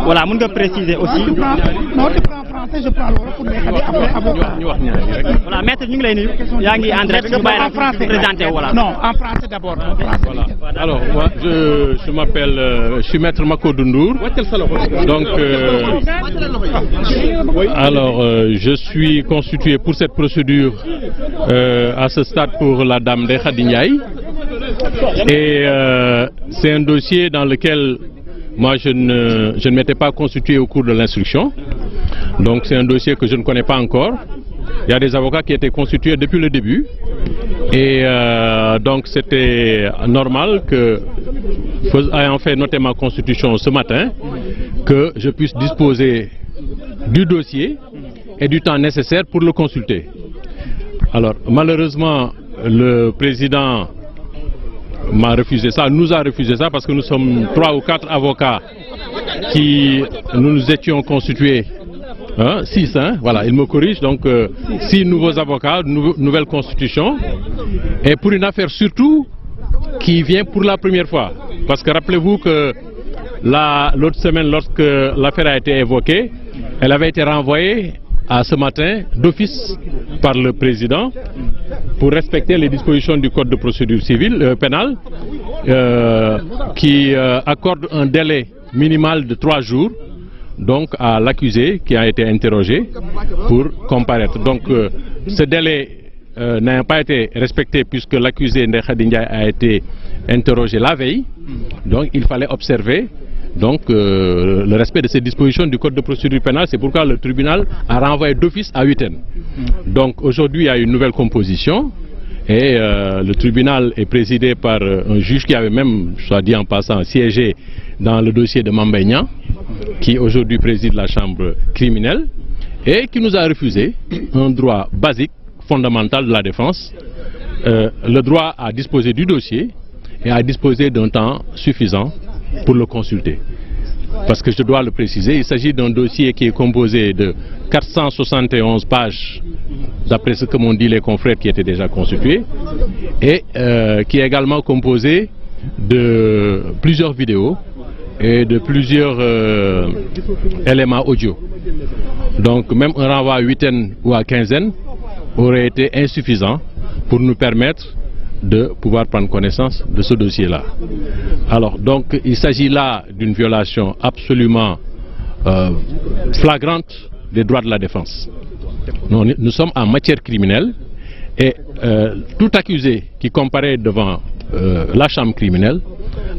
Voilà, vous pouvez préciser aussi. Non, tu prends français, je prends l'euro pour les avocats. Voilà, maître, nous en direct. En français. Non, en français d'abord. Voilà. Alors, moi, je m'appelle, je suis maître Mako Dundour. Donc, alors, je suis constitué pour cette procédure à ce stade pour la dame Ndeye Khady Ndiaye. Et c'est un dossier dans lequel moi je ne m'étais pas constitué au cours de l'instruction. Donc c'est un dossier que je ne connais pas encore. Il y a des avocats qui étaient constitués depuis le début. Et donc c'était normal que, ayant fait noter ma constitution ce matin, que je puisse disposer du dossier et du temps nécessaire pour le consulter. Alors malheureusement le président m'a refusé ça, nous a refusé ça parce que nous sommes 3 ou 4 avocats qui nous étions constitués, 6, voilà, il me corrige, donc 6 nouveaux avocats, nouvelle constitution, et pour une affaire surtout qui vient pour la première fois. Parce que rappelez-vous que l'autre semaine, lorsque l'affaire a été évoquée, elle avait été renvoyée à ce matin d'office par le président pour respecter les dispositions du code de procédure civile pénale qui accorde un délai minimal de 3 jours donc à l'accusé qui a été interrogé pour comparaître. Donc ce délai n'a pas été respecté puisque l'accusé Ndeye Khady Ndiaye a été interrogé la veille, donc il fallait observer donc le respect de ces dispositions du code de procédure pénale. C'est pourquoi le tribunal a renvoyé d'office à Huitaine. Donc aujourd'hui il y a une nouvelle composition et le tribunal est présidé par un juge qui avait même, soit dit en passant, siégé dans le dossier de Mame Mbaye Niang, qui aujourd'hui préside la chambre criminelle et qui nous a refusé un droit basique, fondamental de la défense, le droit à disposer du dossier et à disposer d'un temps suffisant pour le consulter. Parce que je dois le préciser, il s'agit d'un dossier qui est composé de 471 pages, d'après ce que m'ont dit les confrères qui étaient déjà constitués, et qui est également composé de plusieurs vidéos et de plusieurs éléments audio. Donc même un renvoi à huitaine ou à quinzaine aurait été insuffisant pour nous permettre de pouvoir prendre connaissance de ce dossier-là. Alors donc il s'agit là d'une violation absolument flagrante des droits de la défense. Nous sommes en matière criminelle et tout accusé qui comparaît devant la chambre criminelle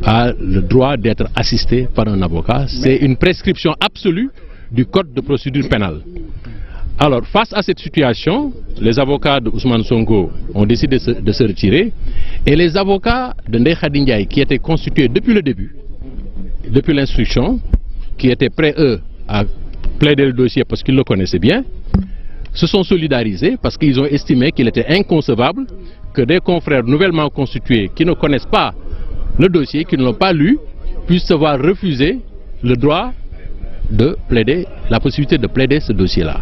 a le droit d'être assisté par un avocat. C'est une prescription absolue du code de procédure pénale. Alors, face à cette situation, les avocats de Ousmane Sonko ont décidé de se retirer et les avocats de Ndeye Khady Ndiaye qui étaient constitués depuis le début, depuis l'instruction, qui étaient prêts, eux, à plaider le dossier parce qu'ils le connaissaient bien, se sont solidarisés parce qu'ils ont estimé qu'il était inconcevable que des confrères nouvellement constitués qui ne connaissent pas le dossier, qui ne l'ont pas lu, puissent se voir refuser le droit de plaider, la possibilité de plaider ce dossier-là.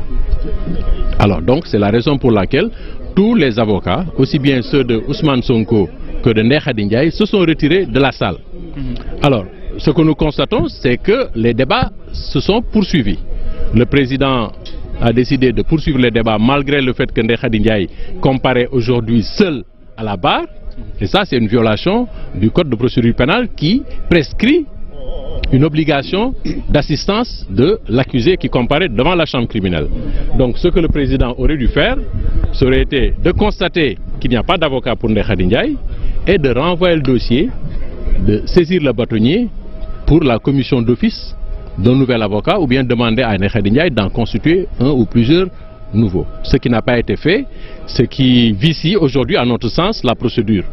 Alors donc c'est la raison pour laquelle tous les avocats, aussi bien ceux de Ousmane Sonko que de Ndeye Khady Ndiaye, se sont retirés de la salle. Alors ce que nous constatons, c'est que les débats se sont poursuivis. Le président a décidé de poursuivre les débats malgré le fait que Ndeye Khady Ndiaye comparaît aujourd'hui seul à la barre. Et ça c'est une violation du code de procédure pénale qui prescrit une obligation d'assistance de l'accusé qui comparaît devant la chambre criminelle. Donc ce que le président aurait dû faire, ça aurait été de constater qu'il n'y a pas d'avocat pour Ndeye Khady Ndiaye et de renvoyer le dossier, de saisir le bâtonnier pour la commission d'office d'un nouvel avocat ou bien demander à Ndeye Khady Ndiaye d'en constituer un ou plusieurs nouveaux. Ce qui n'a pas été fait, ce qui vicie aujourd'hui à notre sens la procédure.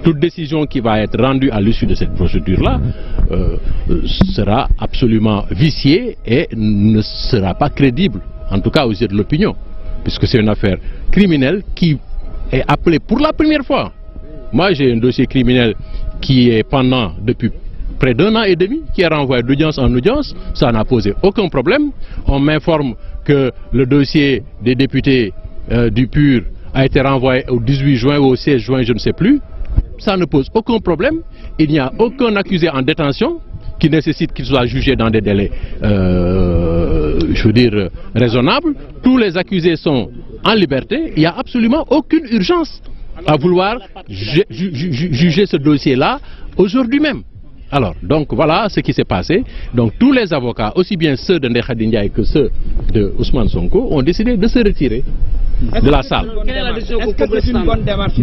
Toute décision qui va être rendue à l'issue de cette procédure-là sera absolument viciée et ne sera pas crédible, en tout cas aux yeux de l'opinion, puisque c'est une affaire criminelle qui est appelée pour la première fois. Moi j'ai un dossier criminel qui est pendant depuis près d'1 an et demi, qui est renvoyé d'audience en audience, ça n'a posé aucun problème. On m'informe que le dossier des députés du PUR a été renvoyé au 18 juin ou au 16 juin, je ne sais plus. Ça ne pose aucun problème. Il n'y a aucun accusé en détention qui nécessite qu'il soit jugé dans des délais, je veux dire, raisonnables. Tous les accusés sont en liberté. Il n'y a absolument aucune urgence à vouloir juger ce dossier-là aujourd'hui même. Alors, donc voilà ce qui s'est passé. Donc tous les avocats, aussi bien ceux de Ndeye Khady Ndiaye que ceux de Ousmane Sonko, ont décidé de se retirer de la salle. Est-ce que c'est une bonne démarche?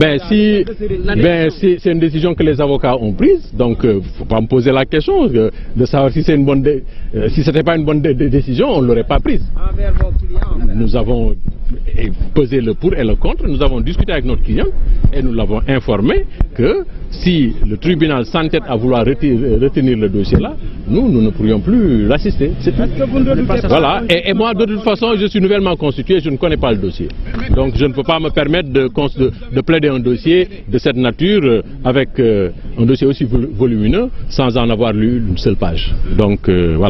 C'est une décision que les avocats ont prise. Donc, il ne faut pas me poser la question de savoir si c'est une bonne si c'était pas une bonne décision, on ne l'aurait pas prise. Nous avons pesé le pour et le contre. Nous avons discuté avec notre client et nous l'avons informé que si le tribunal s'entête à vouloir retenir le dossier-là, nous ne pourrions plus l'assister. C'est tout. Voilà. Et moi, de toute façon, je suis nouvellement constitué, je ne connais pas le dossier. Donc je ne peux pas me permettre de plaider un dossier de cette nature avec un dossier aussi volumineux sans en avoir lu une seule page. Donc voilà.